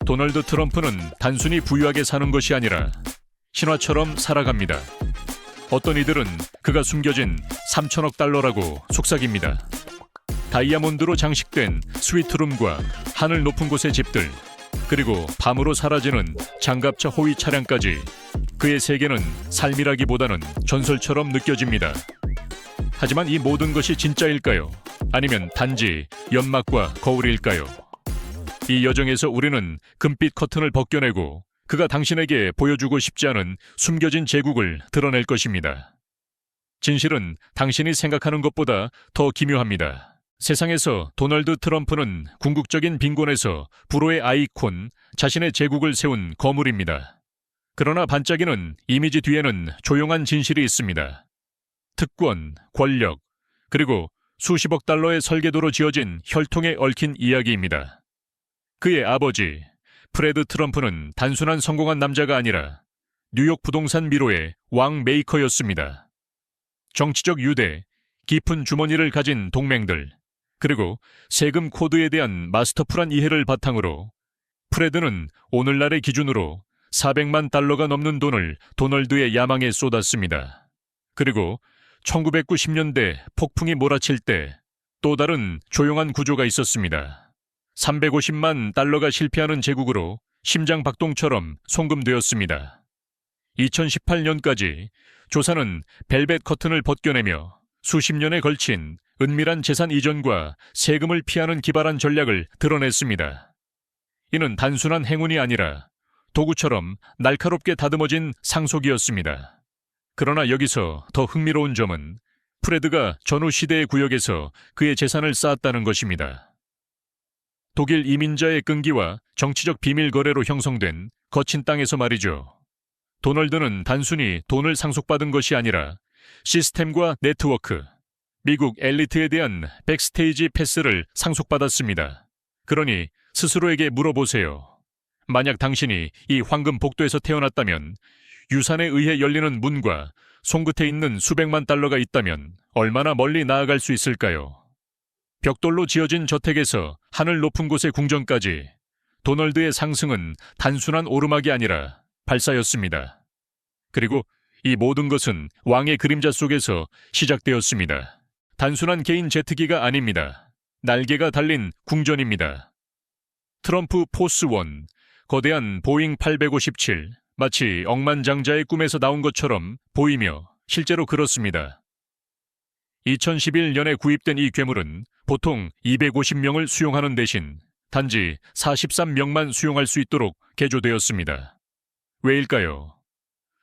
도널드 트럼프는 단순히 부유하게 사는 것이 아니라 신화처럼 살아갑니다. 어떤 이들은 그가 숨겨진 3천억 달러라고 속삭입니다. 다이아몬드로 장식된 스위트룸과 하늘 높은 곳의 집들, 그리고 밤으로 사라지는 장갑차 호위 차량까지 그의 세계는 삶이라기보다는 전설처럼 느껴집니다. 하지만 이 모든 것이 진짜일까요? 아니면 단지 연막과 거울일까요? 이 여정에서 우리는 금빛 커튼을 벗겨내고 그가 당신에게 보여주고 싶지 않은 숨겨진 제국을 드러낼 것입니다. 진실은 당신이 생각하는 것보다 더 기묘합니다. 세상에서 도널드 트럼프는 궁극적인 빈곤에서 불호의 아이콘, 자신의 제국을 세운 거물입니다. 그러나 반짝이는 이미지 뒤에는 조용한 진실이 있습니다. 특권, 권력, 그리고 수십억 달러의 설계도로 지어진 혈통에 얽힌 이야기입니다. 그의 아버지, 프레드 트럼프는 단순한 성공한 남자가 아니라 뉴욕 부동산 미로의 왕 메이커였습니다. 정치적 유대, 깊은 주머니를 가진 동맹들, 그리고 세금 코드에 대한 마스터플한 이해를 바탕으로 프레드는 오늘날의 기준으로 400만 달러가 넘는 돈을 도널드의 야망에 쏟았습니다. 그리고 1990년대 폭풍이 몰아칠 때 또 다른 조용한 구조가 있었습니다. 350만 달러가 실패하는 제국으로 심장박동처럼 송금되었습니다. 2018년까지 조사는 벨벳 커튼을 벗겨내며 수십 년에 걸친 은밀한 재산 이전과 세금을 피하는 기발한 전략을 드러냈습니다. 이는 단순한 행운이 아니라 도구처럼 날카롭게 다듬어진 상속이었습니다. 그러나 여기서 더 흥미로운 점은 프레드가 전후 시대의 구역에서 그의 재산을 쌓았다는 것입니다. 독일 이민자의 끈기와 정치적 비밀 거래로 형성된 거친 땅에서 말이죠. 도널드는 단순히 돈을 상속받은 것이 아니라 시스템과 네트워크, 미국 엘리트에 대한 백스테이지 패스를 상속받았습니다. 그러니 스스로에게 물어보세요. 만약 당신이 이 황금 복도에서 태어났다면, 유산에 의해 열리는 문과 손끝에 있는 수백만 달러가 있다면 얼마나 멀리 나아갈 수 있을까요? 벽돌로 지어진 저택에서 하늘 높은 곳의 궁전까지 도널드의 상승은 단순한 오르막이 아니라 발사였습니다. 그리고 이 모든 것은 왕의 그림자 속에서 시작되었습니다. 단순한 개인 제트기가 아닙니다. 날개가 달린 궁전입니다. 트럼프 포스 1, 거대한 보잉 857, 마치 억만장자의 꿈에서 나온 것처럼 보이며 실제로 그렇습니다. 2011년에 구입된 이 괴물은 보통 250명을 수용하는 대신 단지 43명만 수용할 수 있도록 개조되었습니다. 왜일까요?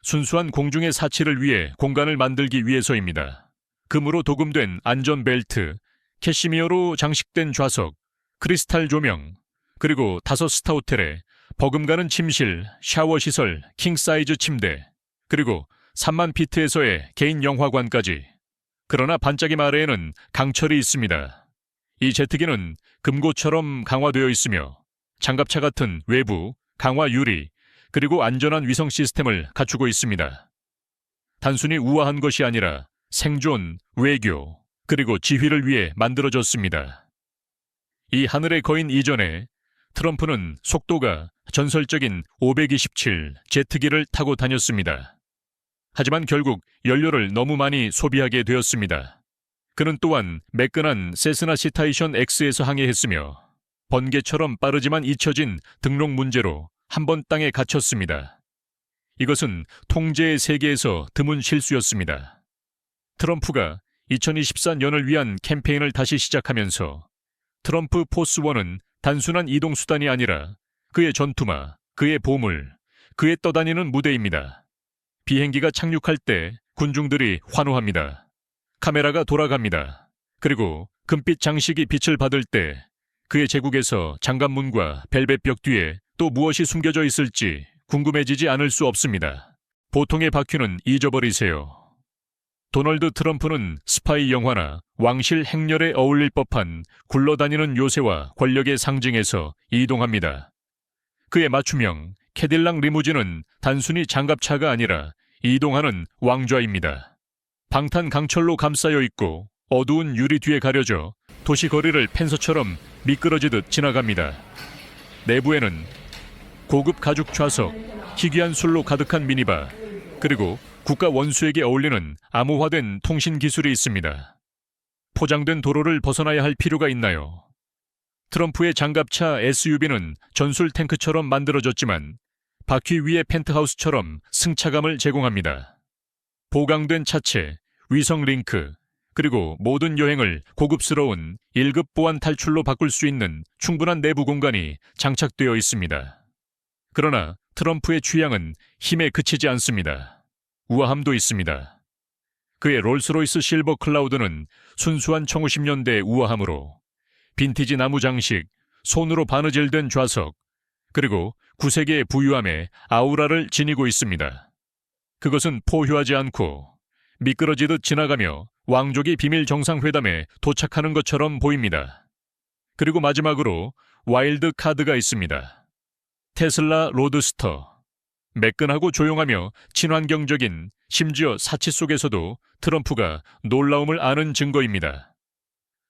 순수한 공중의 사치를 위해 공간을 만들기 위해서입니다. 금으로 도금된 안전벨트, 캐시미어로 장식된 좌석, 크리스탈 조명, 그리고 5스타 호텔에 버금가는 침실, 샤워시설, 킹사이즈 침대, 그리고 3만 피트에서의 개인 영화관까지. 그러나 반짝임 아래에는 강철이 있습니다. 이 제트기는 금고처럼 강화되어 있으며 장갑차 같은 외부, 강화 유리, 그리고 안전한 위성 시스템을 갖추고 있습니다. 단순히 우아한 것이 아니라 생존, 외교, 그리고 지휘를 위해 만들어졌습니다. 이 하늘의 거인 이전에 트럼프는 속도가 전설적인 527 제트기를 타고 다녔습니다. 하지만 결국 연료를 너무 많이 소비하게 되었습니다. 그는 또한 매끈한 세스나 시타이션 X에서 항해했으며 번개처럼 빠르지만 잊혀진 등록 문제로 한 번 땅에 갇혔습니다. 이것은 통제의 세계에서 드문 실수였습니다. 트럼프가 2024년을 위한 캠페인을 다시 시작하면서 트럼프 포스 1은 단순한 이동수단이 아니라 그의 전투마, 그의 보물, 그의 떠다니는 무대입니다. 비행기가 착륙할 때 군중들이 환호합니다. 카메라가 돌아갑니다. 그리고 금빛 장식이 빛을 받을 때 그의 제국에서 장갑문과 벨벳 벽 뒤에 또 무엇이 숨겨져 있을지 궁금해지지 않을 수 없습니다. 보통의 바퀴는 잊어버리세요. 도널드 트럼프는 스파이 영화나 왕실 행렬에 어울릴 법한 굴러다니는 요새와 권력의 상징에서 이동합니다. 그의 맞춤형 캐딜락 리무진은 단순히 장갑차가 아니라 이동하는 왕좌입니다. 방탄 강철로 감싸여 있고 어두운 유리 뒤에 가려져 도시 거리를 펜서처럼 미끄러지듯 지나갑니다. 내부에는 고급 가죽 좌석, 희귀한 술로 가득한 미니바, 그리고 국가 원수에게 어울리는 암호화된 통신 기술이 있습니다. 포장된 도로를 벗어나야 할 필요가 있나요? 트럼프의 장갑차 SUV는 전술 탱크처럼 만들어졌지만 바퀴 위의 펜트하우스처럼 승차감을 제공합니다. 보강된 차체, 위성 링크, 그리고 모든 여행을 고급스러운 1급 보안 탈출로 바꿀 수 있는 충분한 내부 공간이 장착되어 있습니다. 그러나 트럼프의 취향은 힘에 그치지 않습니다. 우아함도 있습니다. 그의 롤스로이스 실버 클라우드는 순수한 1950년대 우아함으로 빈티지 나무 장식, 손으로 바느질된 좌석, 그리고 구색의 부유함에 아우라를 지니고 있습니다. 그것은 포효하지 않고 미끄러지듯 지나가며 왕족이 비밀 정상회담에 도착하는 것처럼 보입니다. 그리고 마지막으로 와일드 카드가 있습니다. 테슬라 로드스터. 매끈하고 조용하며 친환경적인, 심지어 사치 속에서도 트럼프가 놀라움을 아는 증거입니다.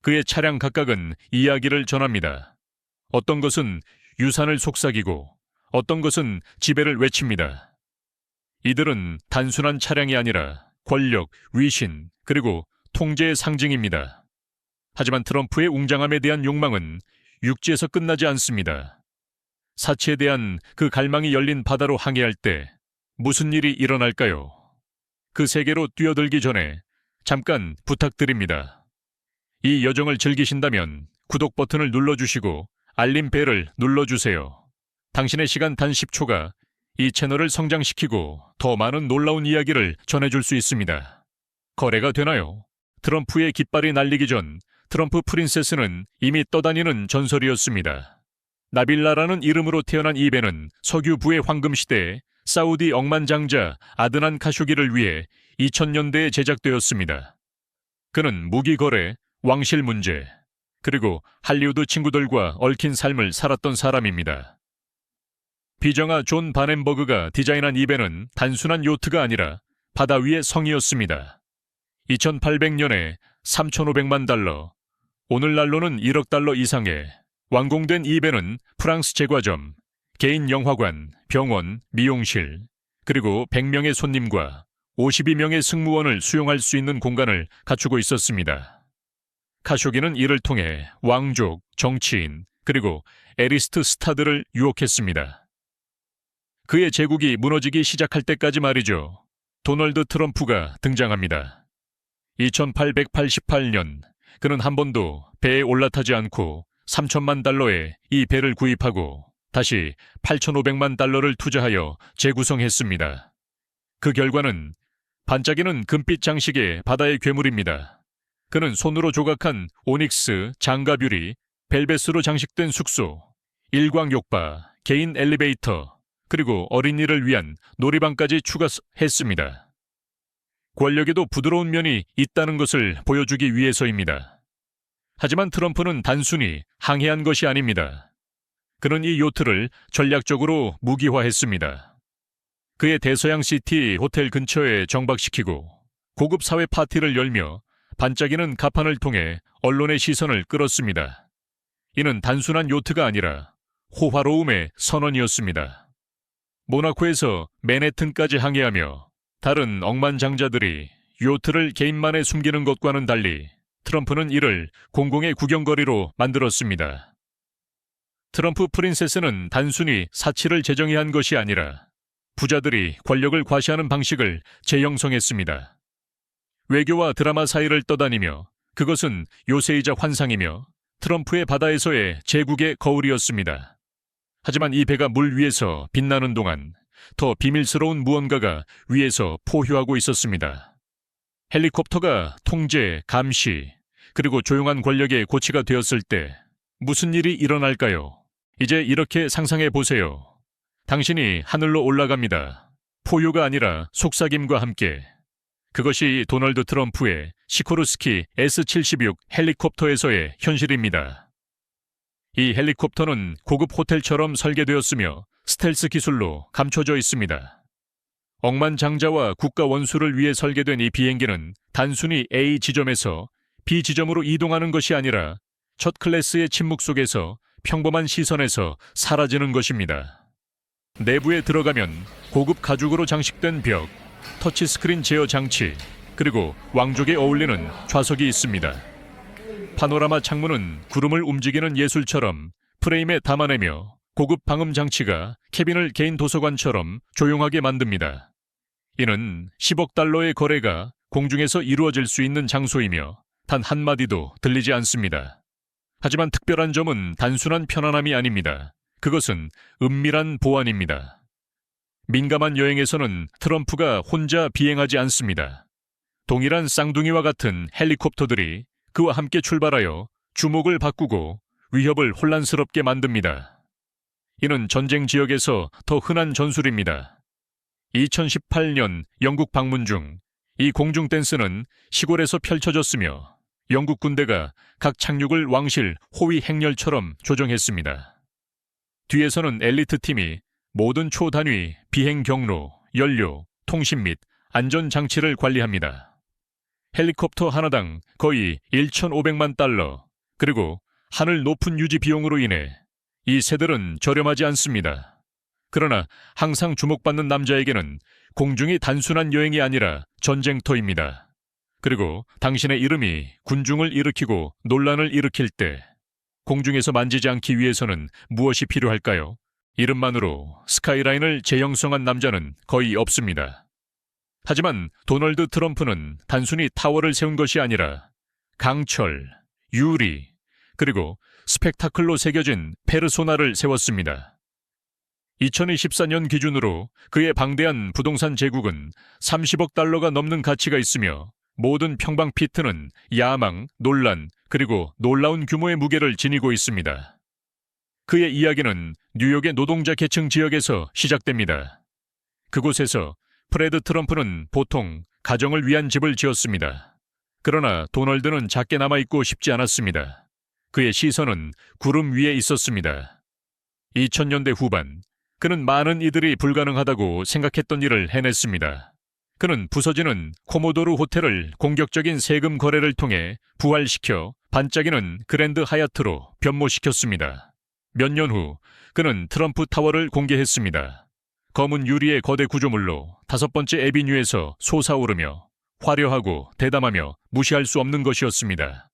그의 차량 각각은 이야기를 전합니다. 어떤 것은 유산을 속삭이고 어떤 것은 지배를 외칩니다. 이들은 단순한 차량이 아니라 권력, 위신, 그리고 통제의 상징입니다. 하지만 트럼프의 웅장함에 대한 욕망은 육지에서 끝나지 않습니다. 사치에 대한 그 갈망이 열린 바다로 항해할 때 무슨 일이 일어날까요? 그 세계로 뛰어들기 전에 잠깐 부탁드립니다. 이 여정을 즐기신다면 구독 버튼을 눌러주시고 알림 벨을 눌러주세요. 당신의 시간 단 10초가 이 채널을 성장시키고 더 많은 놀라운 이야기를 전해줄 수 있습니다. 거래가 되나요? 트럼프의 깃발이 날리기 전 트럼프 프린세스는 이미 떠다니는 전설이었습니다. 나빌라라는 이름으로 태어난 이 배는 석유 부의 황금 시대에 사우디 억만장자 아드난 카쇼기를 위해 2000년대에 제작되었습니다. 그는 무기 거래, 왕실 문제, 그리고 할리우드 친구들과 얽힌 삶을 살았던 사람입니다. 비정아 존 바넨버그가 디자인한 이 배는 단순한 요트가 아니라 바다 위의 성이었습니다. 2800년에 3,500만 달러, 오늘날로는 1억 달러 이상의 완공된 이 배는 프랑스 제과점, 개인 영화관, 병원, 미용실, 그리고 100명의 손님과 52명의 승무원을 수용할 수 있는 공간을 갖추고 있었습니다. 카쇼기는 이를 통해 왕족, 정치인, 그리고 에리스트 스타들을 유혹했습니다. 그의 제국이 무너지기 시작할 때까지 말이죠. 도널드 트럼프가 등장합니다. 2888년, 그는 한 번도 배에 올라타지 않고 3천만 달러에 이 배를 구입하고 다시 8,500만 달러를 투자하여 재구성했습니다. 그 결과는 반짝이는 금빛 장식의 바다의 괴물입니다. 그는 손으로 조각한 오닉스, 장갑유리, 벨벳으로 장식된 숙소, 일광욕바, 개인 엘리베이터, 그리고 어린이를 위한 놀이방까지 추가했습니다. 권력에도 부드러운 면이 있다는 것을 보여주기 위해서입니다. 하지만 트럼프는 단순히 항해한 것이 아닙니다. 그는 이 요트를 전략적으로 무기화했습니다. 그의 대서양 시티 호텔 근처에 정박시키고 고급 사회 파티를 열며 반짝이는 가판을 통해 언론의 시선을 끌었습니다. 이는 단순한 요트가 아니라 호화로움의 선언이었습니다. 모나코에서 맨해튼까지 항해하며 다른 억만장자들이 요트를 개인만에 숨기는 것과는 달리 트럼프는 이를 공공의 구경거리로 만들었습니다. 트럼프 프린세스는 단순히 사치를 재정의한 것이 아니라 부자들이 권력을 과시하는 방식을 재형성했습니다. 외교와 드라마 사이를 떠다니며 그것은 요새이자 환상이며 트럼프의 바다에서의 제국의 거울이었습니다. 하지만 이 배가 물 위에서 빛나는 동안 더 비밀스러운 무언가가 위에서 포효하고 있었습니다. 헬리콥터가 통제, 감시, 그리고 조용한 권력의 고치가 되었을 때 무슨 일이 일어날까요? 이제 이렇게 상상해 보세요. 당신이 하늘로 올라갑니다. 포효가 아니라 속삭임과 함께. 그것이 도널드 트럼프의 시코르스키 S-76 헬리콥터에서의 현실입니다. 이 헬리콥터는 고급 호텔처럼 설계되었으며 스텔스 기술로 감춰져 있습니다. 억만장자와 국가 원수를 위해 설계된 이 비행기는 단순히 A 지점에서 B 지점으로 이동하는 것이 아니라 첫 클래스의 침묵 속에서 평범한 시선에서 사라지는 것입니다. 내부에 들어가면 고급 가죽으로 장식된 벽, 터치스크린 제어 장치, 그리고 왕족에 어울리는 좌석이 있습니다. 파노라마 창문은 구름을 움직이는 예술처럼 프레임에 담아내며 고급 방음 장치가 캐빈을 개인 도서관처럼 조용하게 만듭니다. 이는 10억 달러의 거래가 공중에서 이루어질 수 있는 장소이며 단 한마디도 들리지 않습니다. 하지만 특별한 점은 단순한 편안함이 아닙니다. 그것은 은밀한 보안입니다. 민감한 여행에서는 트럼프가 혼자 비행하지 않습니다. 동일한 쌍둥이와 같은 헬리콥터들이 그와 함께 출발하여 주목을 바꾸고 위협을 혼란스럽게 만듭니다. 이는 전쟁 지역에서 더 흔한 전술입니다. 2018년 영국 방문 중 이 공중 댄스는 시골에서 펼쳐졌으며 영국 군대가 각 착륙을 왕실 호위 행렬처럼 조정했습니다. 뒤에서는 엘리트 팀이 모든 초단위 비행 경로, 연료, 통신 및 안전 장치를 관리합니다. 헬리콥터 하나당 거의 1,500만 달러, 그리고 하늘 높은 유지 비용으로 인해 이 새들은 저렴하지 않습니다. 그러나 항상 주목받는 남자에게는 공중이 단순한 여행이 아니라 전쟁터입니다. 그리고 당신의 이름이 군중을 일으키고 논란을 일으킬 때 공중에서 만지지 않기 위해서는 무엇이 필요할까요? 이름만으로 스카이라인을 재형성한 남자는 거의 없습니다. 하지만 도널드 트럼프는 단순히 타워를 세운 것이 아니라 강철, 유리, 그리고 스펙타클로 새겨진 페르소나를 세웠습니다. 2024년 기준으로 그의 방대한 부동산 제국은 30억 달러가 넘는 가치가 있으며 모든 평방피트는 야망, 논란, 그리고 놀라운 규모의 무게를 지니고 있습니다. 그의 이야기는 뉴욕의 노동자 계층 지역에서 시작됩니다. 그곳에서 프레드 트럼프는 보통 가정을 위한 집을 지었습니다. 그러나 도널드는 작게 남아있고 싶지 않았습니다. 그의 시선은 구름 위에 있었습니다. 2000년대 후반, 그는 많은 이들이 불가능하다고 생각했던 일을 해냈습니다. 그는 부서지는 코모도르 호텔을 공격적인 세금 거래를 통해 부활시켜 반짝이는 그랜드 하얏트로 변모시켰습니다. 몇 년 후 그는 트럼프 타워를 공개했습니다. 검은 유리의 거대 구조물로 5번째 애비뉴에서 솟아오르며 화려하고 대담하며 무시할 수 없는 것이었습니다.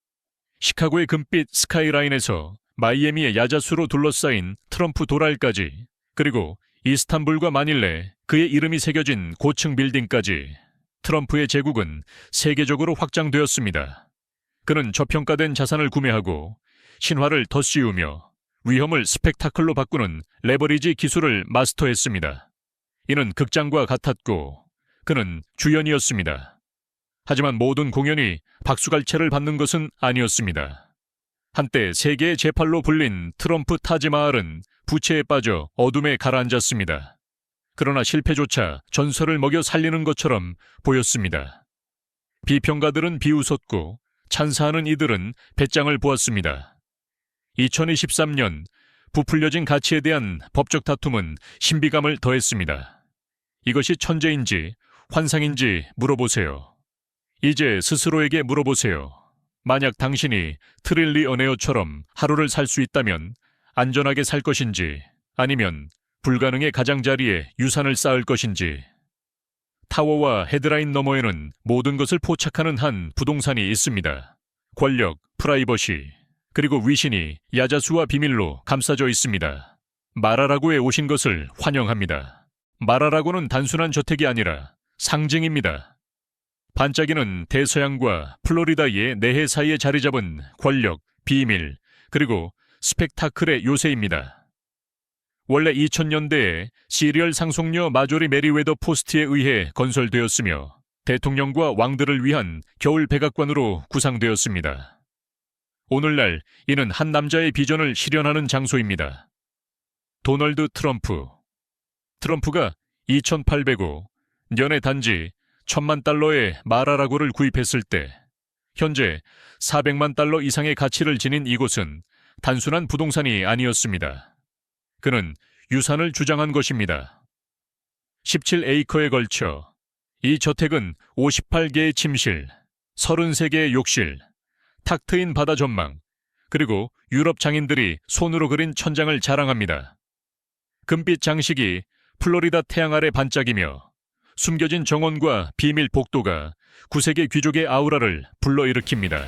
시카고의 금빛 스카이라인에서 마이애미의 야자수로 둘러싸인 트럼프 도랄까지, 그리고 이스탄불과 마닐레 그의 이름이 새겨진 고층 빌딩까지 트럼프의 제국은 세계적으로 확장되었습니다. 그는 저평가된 자산을 구매하고 신화를 덧씌우며 위험을 스펙타클로 바꾸는 레버리지 기술을 마스터했습니다. 이는 극장과 같았고 그는 주연이었습니다. 하지만 모든 공연이 박수갈채를 받는 것은 아니었습니다. 한때 세계의 제8로 불린 트럼프 타지마할은 부채에 빠져 어둠에 가라앉았습니다. 그러나 실패조차 전설을 먹여 살리는 것처럼 보였습니다. 비평가들은 비웃었고 찬사하는 이들은 배짱을 보았습니다. 2023년 부풀려진 가치에 대한 법적 다툼은 신비감을 더했습니다. 이것이 천재인지 환상인지 물어보세요. 이제 스스로에게 물어보세요. 만약 당신이 트릴리어네어처럼 하루를 살 수 있다면 안전하게 살 것인지 아니면 불가능의 가장자리에 유산을 쌓을 것인지. 타워와 헤드라인 너머에는 모든 것을 포착하는 한 부동산이 있습니다. 권력, 프라이버시, 그리고 위신이 야자수와 비밀로 감싸져 있습니다. 마라라고에 오신 것을 환영합니다. 마라라고는 단순한 저택이 아니라 상징입니다. 반짝이는 대서양과 플로리다의 내해 사이에 자리 잡은 권력, 비밀, 그리고 스펙타클의 요새입니다. 원래 2000년대에 시리얼 상속녀 마조리 메리웨더 포스트에 의해 건설되었으며 대통령과 왕들을 위한 겨울 백악관으로 구상되었습니다. 오늘날 이는 한 남자의 비전을 실현하는 장소입니다. 도널드 트럼프. 트럼프가 2,805 년에 단지 1,000만 달러의 마라라고를 구입했을 때 현재 400만 달러 이상의 가치를 지닌 이곳은 단순한 부동산이 아니었습니다. 그는 유산을 주장한 것입니다. 17에이커에 걸쳐 이 저택은 58개의 침실, 33개의 욕실, 탁 트인 바다 전망, 그리고 유럽 장인들이 손으로 그린 천장을 자랑합니다. 금빛 장식이 플로리다 태양 아래 반짝이며 숨겨진 정원과 비밀 복도가 구세계 귀족의 아우라를 불러일으킵니다.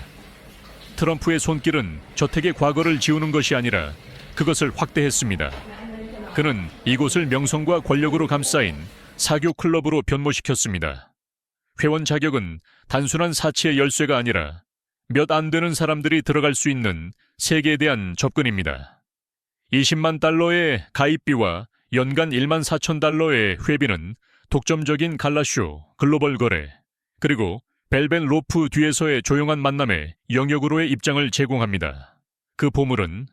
트럼프의 손길은 저택의 과거를 지우는 것이 아니라 그것을 확대했습니다. 그는 이곳을 명성과 권력으로 감싸인 사교 클럽으로 변모시켰습니다. 회원 자격은 단순한 사치의 열쇠가 아니라 몇 안 되는 사람들이 들어갈 수 있는 세계에 대한 접근입니다. 20만 달러의 가입비와 연간 1만 4천 달러의 회비는 독점적인 갈라쇼, 글로벌 거래, 그리고 벨벳 로프 뒤에서의 조용한 만남에 영역으로의 입장을 제공합니다. 그 보물은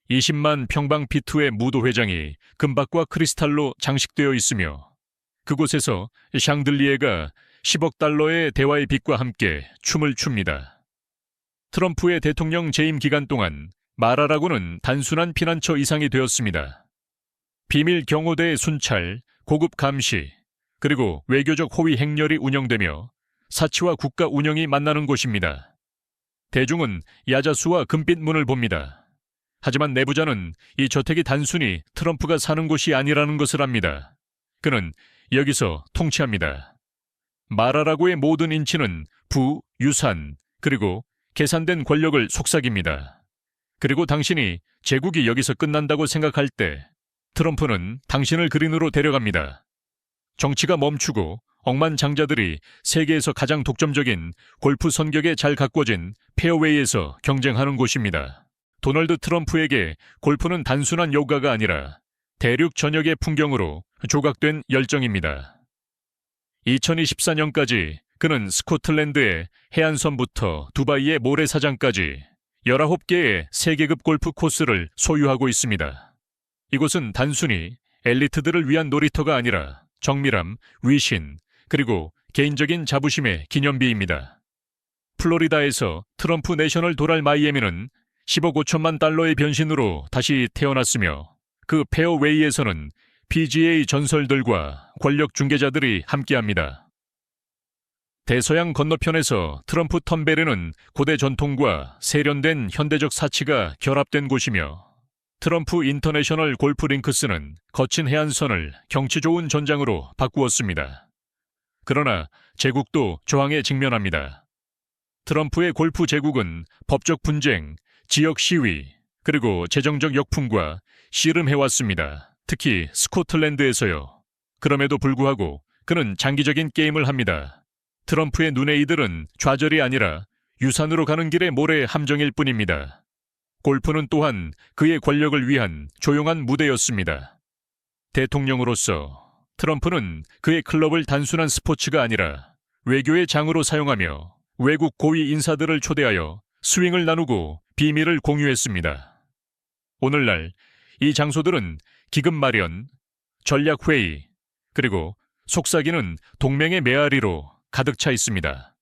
20만 평방피트의 무도 회장이 금박과 크리스탈로 장식되어 있으며 그곳에서 샹들리에가 10억 달러의 대화의 빛과 함께 춤을 춥니다. 트럼프의 대통령 재임 기간 동안 마라라고는 단순한 피난처 이상이 되었습니다. 비밀 경호대의 순찰, 고급 감시, 그리고 외교적 호위 행렬이 운영되며 사치와 국가 운영이 만나는 곳입니다. 대중은 야자수와 금빛 문을 봅니다. 하지만 내부자는 이 저택이 단순히 트럼프가 사는 곳이 아니라는 것을 압니다. 그는 여기서 통치합니다. 마라라고의 모든 인치는 부, 유산, 그리고 계산된 권력을 속삭입니다. 그리고 당신이 제국이 여기서 끝난다고 생각할 때 트럼프는 당신을 그린으로 데려갑니다. 정치가 멈추고 억만장자들이 세계에서 가장 독점적인 골프 선격에 잘 가꿔진 페어웨이에서 경쟁하는 곳입니다. 도널드 트럼프에게 골프는 단순한 요가가 아니라 대륙 전역의 풍경으로 조각된 열정입니다. 2024년까지 그는 스코틀랜드의 해안선부터 두바이의 모래사장까지 19개의 세계급 골프 코스를 소유하고 있습니다. 이곳은 단순히 엘리트들을 위한 놀이터가 아니라 정밀함, 위신, 그리고 개인적인 자부심의 기념비입니다. 플로리다에서 트럼프 내셔널 도랄 마이애미는 10억 5천만 달러의 변신으로 다시 태어났으며 그 페어웨이에서는 PGA 전설들과 권력 중개자들이 함께합니다. 대서양 건너편에서 트럼프 턴베리는 고대 전통과 세련된 현대적 사치가 결합된 곳이며 트럼프 인터내셔널 골프 링크스는 거친 해안선을 경치 좋은 전장으로 바꾸었습니다. 그러나 제국도 저항에 직면합니다. 트럼프의 골프 제국은 법적 분쟁, 지역 시위, 그리고 재정적 역풍과 씨름해왔습니다. 특히 스코틀랜드에서요. 그럼에도 불구하고 그는 장기적인 게임을 합니다. 트럼프의 눈의 이들은 좌절이 아니라 유산으로 가는 길의 모래 함정일 뿐입니다. 골프는 또한 그의 권력을 위한 조용한 무대였습니다. 대통령으로서 트럼프는 그의 클럽을 단순한 스포츠가 아니라 외교의 장으로 사용하며 외국 고위 인사들을 초대하여 스윙을 나누고 비밀을 공유했습니다. 오늘날 이 장소들은 기금 마련, 전략회의, 그리고 속삭이는 동맹의 메아리로 가득 차 있습니다.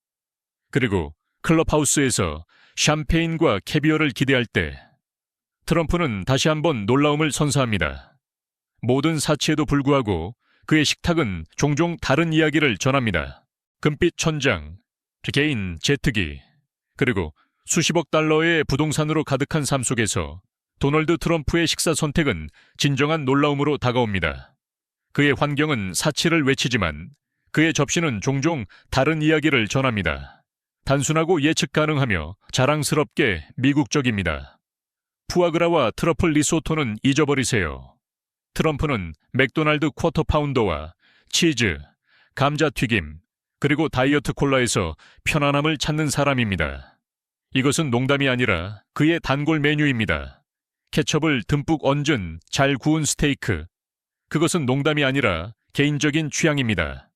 그리고 클럽하우스에서 샴페인과 캐비어를 기대할 때 트럼프는 다시 한번 놀라움을 선사합니다. 모든 사치에도 불구하고 그의 식탁은 종종 다른 이야기를 전합니다. 금빛 천장, 개인 제트기, 그리고 수십억 달러의 부동산으로 가득한 삶 속에서 도널드 트럼프의 식사 선택은 진정한 놀라움으로 다가옵니다. 그의 환경은 사치를 외치지만 그의 접시는 종종 다른 이야기를 전합니다. 단순하고 예측 가능하며 자랑스럽게 미국적입니다. 푸아그라와 트러플 리소토는 잊어버리세요. 트럼프는 맥도날드 쿼터 파운더와 치즈, 감자튀김, 그리고 다이어트 콜라에서 편안함을 찾는 사람입니다. 이것은 농담이 아니라 그의 단골 메뉴입니다. 케첩을 듬뿍 얹은 잘 구운 스테이크. 그것은 농담이 아니라 개인적인 취향입니다.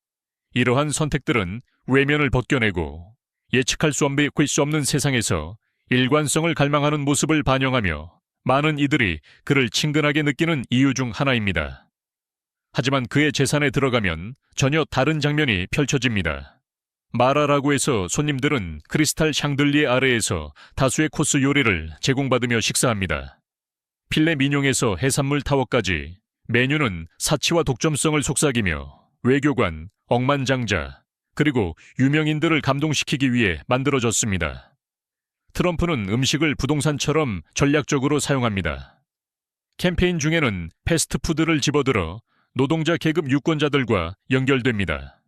이러한 선택들은 외면을 벗겨내고 예측할 수 없는 세상에서 일관성을 갈망하는 모습을 반영하며 많은 이들이 그를 친근하게 느끼는 이유 중 하나입니다. 하지만 그의 재산에 들어가면 전혀 다른 장면이 펼쳐집니다. 마라라고에서 손님들은 크리스탈 샹들리에 아래에서 다수의 코스 요리를 제공받으며 식사합니다. 필레 민용에서 해산물 타워까지 메뉴는 사치와 독점성을 속삭이며 외교관, 억만장자, 그리고 유명인들을 감동시키기 위해 만들어졌습니다. 트럼프는 음식을 부동산처럼 전략적으로 사용합니다. 캠페인 중에는 패스트푸드를 집어들어 노동자 계급 유권자들과 연결됩니다.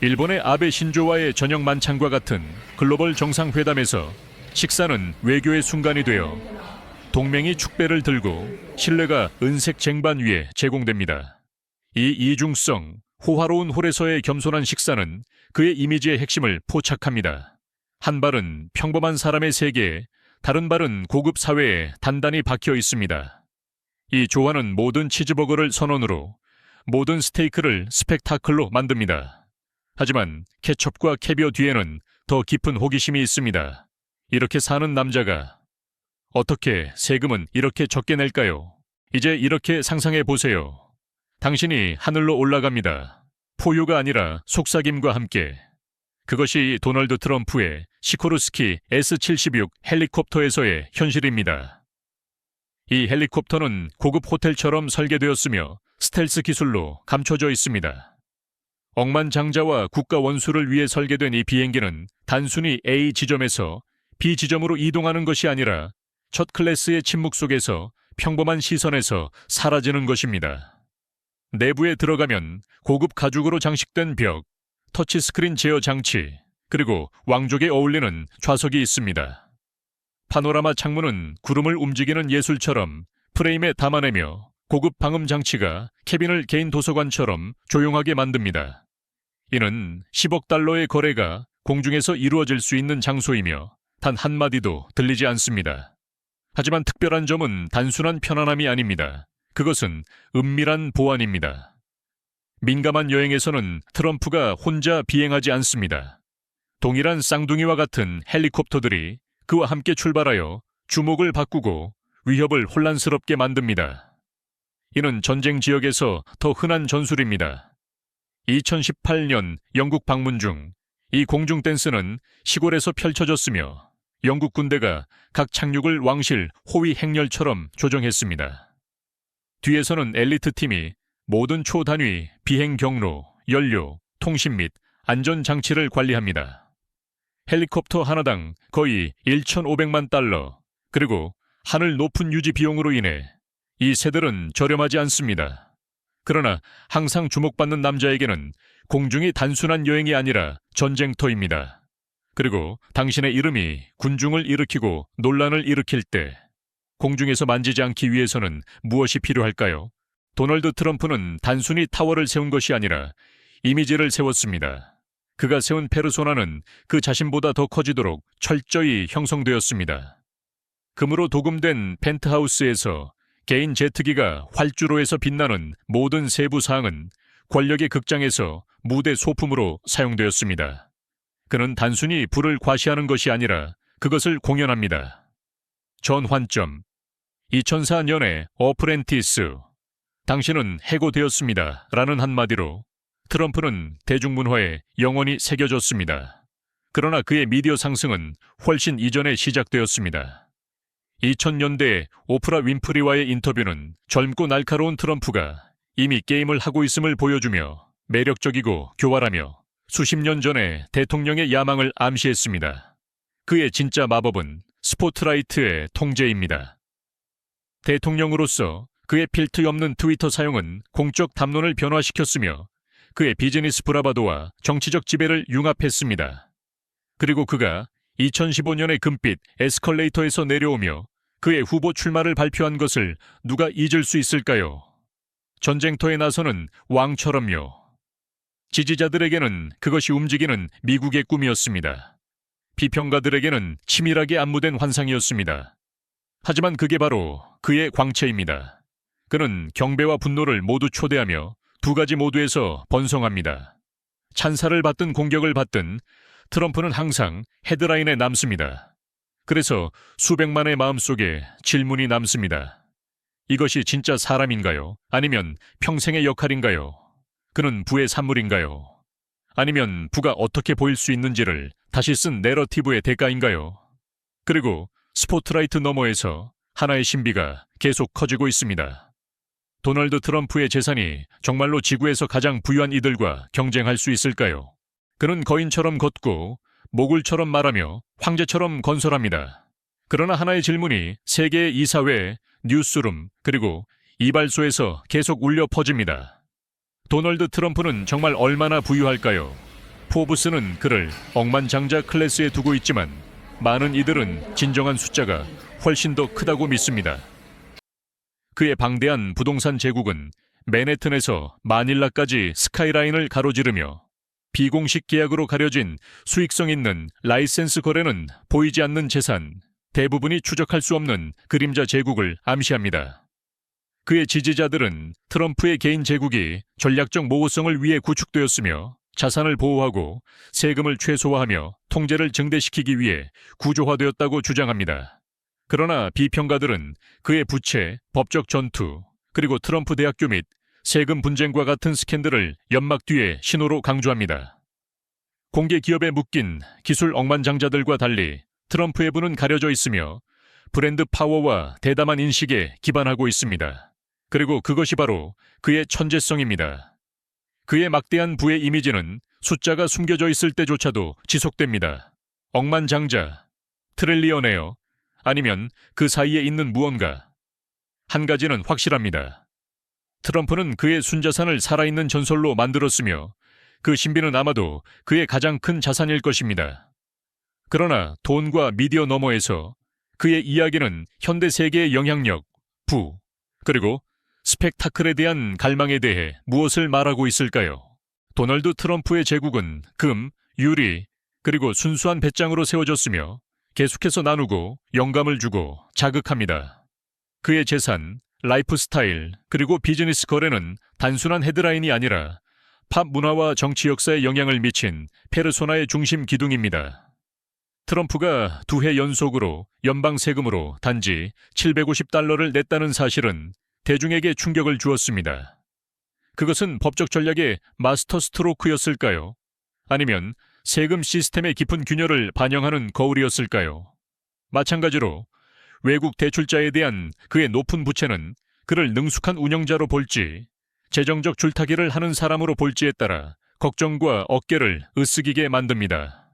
일본의 아베 신조와의 저녁 만찬과 같은 글로벌 정상회담에서 식사는 외교의 순간이 되어 동맹이 축배를 들고 신뢰가 은색 쟁반 위에 제공됩니다. 이 이중성, 호화로운 홀에서의 겸손한 식사는 그의 이미지의 핵심을 포착합니다. 한 발은 평범한 사람의 세계에, 다른 발은 고급 사회에 단단히 박혀 있습니다. 이 조화는 모든 치즈버거를 선언으로 모든 스테이크를 스펙타클로 만듭니다. 하지만 케첩과 캐비어 뒤에는 더 깊은 호기심이 있습니다. 이렇게 사는 남자가 어떻게 세금은 이렇게 적게 낼까요? 이제 이렇게 상상해 보세요. 당신이 하늘로 올라갑니다. 포유가 아니라 속삭임과 함께. 그것이 도널드 트럼프의 시코르스키 S-76 헬리콥터에서의 현실입니다. 이 헬리콥터는 고급 호텔처럼 설계되었으며 스텔스 기술로 감춰져 있습니다. 억만장자와 국가 원수를 위해 설계된 이 비행기는 단순히 A 지점에서 B 지점으로 이동하는 것이 아니라 첫 클래스의 침묵 속에서 평범한 시선에서 사라지는 것입니다. 내부에 들어가면 고급 가죽으로 장식된 벽, 터치스크린 제어 장치, 그리고 왕족에 어울리는 좌석이 있습니다. 파노라마 창문은 구름을 움직이는 예술처럼 프레임에 담아내며 고급 방음 장치가 캐빈을 개인 도서관처럼 조용하게 만듭니다. 이는 10억 달러의 거래가 공중에서 이루어질 수 있는 장소이며 단 한마디도 들리지 않습니다. 하지만 특별한 점은 단순한 편안함이 아닙니다. 그것은 은밀한 보안입니다. 민감한 여행에서는 트럼프가 혼자 비행하지 않습니다. 동일한 쌍둥이와 같은 헬리콥터들이 그와 함께 출발하여 주목을 바꾸고 위협을 혼란스럽게 만듭니다. 이는 전쟁 지역에서 더 흔한 전술입니다. 2018년 영국 방문 중 이 공중 댄스는 시골에서 펼쳐졌으며 영국 군대가 각 착륙을 왕실 호위 행렬처럼 조정했습니다. 뒤에서는 엘리트 팀이 모든 초단위 비행 경로, 연료, 통신 및 안전 장치를 관리합니다. 헬리콥터 하나당 거의 1,500만 달러, 그리고 하늘 높은 유지 비용으로 인해 이 새들은 저렴하지 않습니다. 그러나 항상 주목받는 남자에게는 공중이 단순한 여행이 아니라 전쟁터입니다. 그리고 당신의 이름이 군중을 일으키고 논란을 일으킬 때 공중에서 만지지 않기 위해서는 무엇이 필요할까요? 도널드 트럼프는 단순히 타워를 세운 것이 아니라 이미지를 세웠습니다. 그가 세운 페르소나는 그 자신보다 더 커지도록 철저히 형성되었습니다. 금으로 도금된 펜트하우스에서 개인 제트기가 활주로에서 빛나는 모든 세부 사항은 권력의 극장에서 무대 소품으로 사용되었습니다. 그는 단순히 부를 과시하는 것이 아니라 그것을 공연합니다. 전환점 2004년에 어프렌티스 당신은 해고되었습니다 라는 한마디로 트럼프는 대중문화에 영원히 새겨졌습니다. 그러나 그의 미디어 상승은 훨씬 이전에 시작되었습니다. 2000년대 오프라 윈프리와의 인터뷰는 젊고 날카로운 트럼프가 이미 게임을 하고 있음을 보여주며 매력적이고 교활하며 수십 년 전에 대통령의 야망을 암시했습니다. 그의 진짜 마법은 스포트라이트의 통제입니다. 대통령으로서 그의 필터 없는 트위터 사용은 공적 담론을 변화시켰으며 그의 비즈니스 브라바도와 정치적 지배를 융합했습니다. 그리고 그가 2015년의 금빛 에스컬레이터에서 내려오며 그의 후보 출마를 발표한 것을 누가 잊을 수 있을까요? 전쟁터에 나서는 왕처럼요. 지지자들에게는 그것이 움직이는 미국의 꿈이었습니다. 비평가들에게는 치밀하게 안무된 환상이었습니다. 하지만 그게 바로 그의 광채입니다. 그는 경배와 분노를 모두 초대하며 두 가지 모두에서 번성합니다. 찬사를 받든 공격을 받든 트럼프는 항상 헤드라인에 남습니다. 그래서 수백만의 마음속에 질문이 남습니다. 이것이 진짜 사람인가요? 아니면 평생의 역할인가요? 그는 부의 산물인가요? 아니면 부가 어떻게 보일 수 있는지를 다시 쓴 내러티브의 대가인가요? 그리고 스포트라이트 너머에서 하나의 신비가 계속 커지고 있습니다. 도널드 트럼프의 재산이 정말로 지구에서 가장 부유한 이들과 경쟁할 수 있을까요? 그는 거인처럼 걷고 모굴처럼 말하며 황제처럼 건설합니다. 그러나 하나의 질문이 세계의 이사회, 뉴스룸, 그리고 이발소에서 계속 울려 퍼집니다. 도널드 트럼프는 정말 얼마나 부유할까요? 포브스는 그를 억만장자 클래스에 두고 있지만 많은 이들은 진정한 숫자가 훨씬 더 크다고 믿습니다. 그의 방대한 부동산 제국은 맨해튼에서 마닐라까지 스카이라인을 가로지르며 비공식 계약으로 가려진 수익성 있는 라이센스 거래는 보이지 않는 재산, 대부분이 추적할 수 없는 그림자 제국을 암시합니다. 그의 지지자들은 트럼프의 개인 제국이 전략적 모호성을 위해 구축되었으며 자산을 보호하고 세금을 최소화하며 통제를 증대시키기 위해 구조화되었다고 주장합니다. 그러나 비평가들은 그의 부채, 법적 전투, 그리고 트럼프 대학교 및 세금 분쟁과 같은 스캔들을 연막 뒤에 신호로 강조합니다. 공개 기업에 묶인 기술 억만장자들과 달리 트럼프의 분은 가려져 있으며 브랜드 파워와 대담한 인식에 기반하고 있습니다. 그리고 그것이 바로 그의 천재성입니다. 그의 막대한 부의 이미지는 숫자가 숨겨져 있을 때조차도 지속됩니다. 억만장자, 트릴리어네어, 아니면 그 사이에 있는 무언가. 한 가지는 확실합니다. 트럼프는 그의 순자산을 살아있는 전설로 만들었으며 그 신비는 아마도 그의 가장 큰 자산일 것입니다. 그러나 돈과 미디어 너머에서 그의 이야기는 현대 세계의 영향력, 부, 그리고 스펙타클에 대한 갈망에 대해 무엇을 말하고 있을까요? 도널드 트럼프의 제국은 금, 유리, 그리고 순수한 배짱으로 세워졌으며 계속해서 나누고 영감을 주고 자극합니다. 그의 재산, 라이프 스타일, 그리고 비즈니스 거래는 단순한 헤드라인이 아니라 팝 문화와 정치 역사에 영향을 미친 페르소나의 중심 기둥입니다. 트럼프가 2해 연속으로 연방 세금으로 단지 $750를 냈다는 사실은 대중에게 충격을 주었습니다. 그것은 법적 전략의 마스터 스트로크였을까요? 아니면 세금 시스템의 깊은 균열을 반영하는 거울이었을까요? 마찬가지로 외국 대출자에 대한 그의 높은 부채는 그를 능숙한 운영자로 볼지 재정적 줄타기를 하는 사람으로 볼지에 따라 걱정과 어깨를 으쓱이게 만듭니다.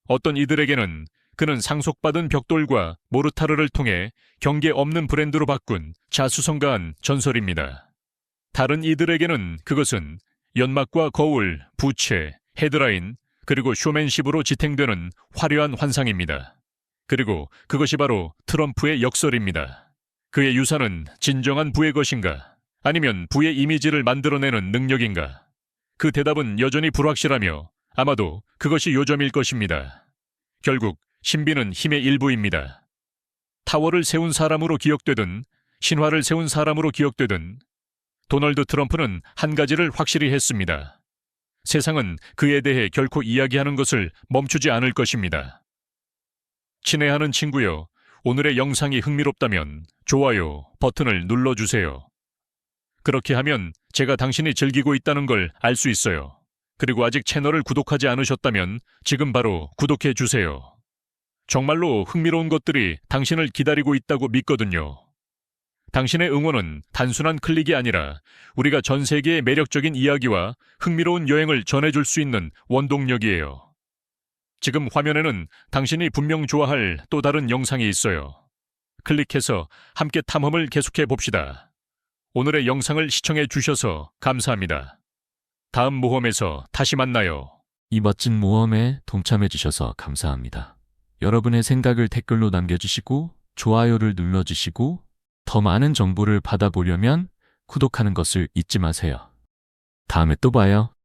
어떤 이들에게는 그는 상속받은 벽돌과 모르타르를 통해 경계 없는 브랜드로 바꾼 자수성가한 전설입니다. 다른 이들에게는 그것은 연막과 거울, 부채, 헤드라인, 그리고 쇼맨십으로 지탱되는 화려한 환상입니다. 그리고 그것이 바로 트럼프의 역설입니다. 그의 유산은 진정한 부의 것인가? 아니면 부의 이미지를 만들어내는 능력인가? 그 대답은 여전히 불확실하며 아마도 그것이 요점일 것입니다. 결국 신비는 힘의 일부입니다. 타워를 세운 사람으로 기억되든 신화를 세운 사람으로 기억되든 도널드 트럼프는 한 가지를 확실히 했습니다. 세상은 그에 대해 결코 이야기하는 것을 멈추지 않을 것입니다. 친애하는 친구여, 오늘의 영상이 흥미롭다면 좋아요 버튼을 눌러주세요. 그렇게 하면 제가 당신이 즐기고 있다는 걸 알 수 있어요. 그리고 아직 채널을 구독하지 않으셨다면 지금 바로 구독해 주세요. 정말로 흥미로운 것들이 당신을 기다리고 있다고 믿거든요. 당신의 응원은 단순한 클릭이 아니라 우리가 전 세계의 매력적인 이야기와 흥미로운 여행을 전해줄 수 있는 원동력이에요. 지금 화면에는 당신이 분명 좋아할 또 다른 영상이 있어요. 클릭해서 함께 탐험을 계속해 봅시다. 오늘의 영상을 시청해 주셔서 감사합니다. 다음 모험에서 다시 만나요. 이 멋진 모험에 동참해 주셔서 감사합니다. 여러분의 생각을 댓글로 남겨주시고 좋아요를 눌러주시고 더 많은 정보를 받아보려면 구독하는 것을 잊지 마세요. 다음에 또 봐요.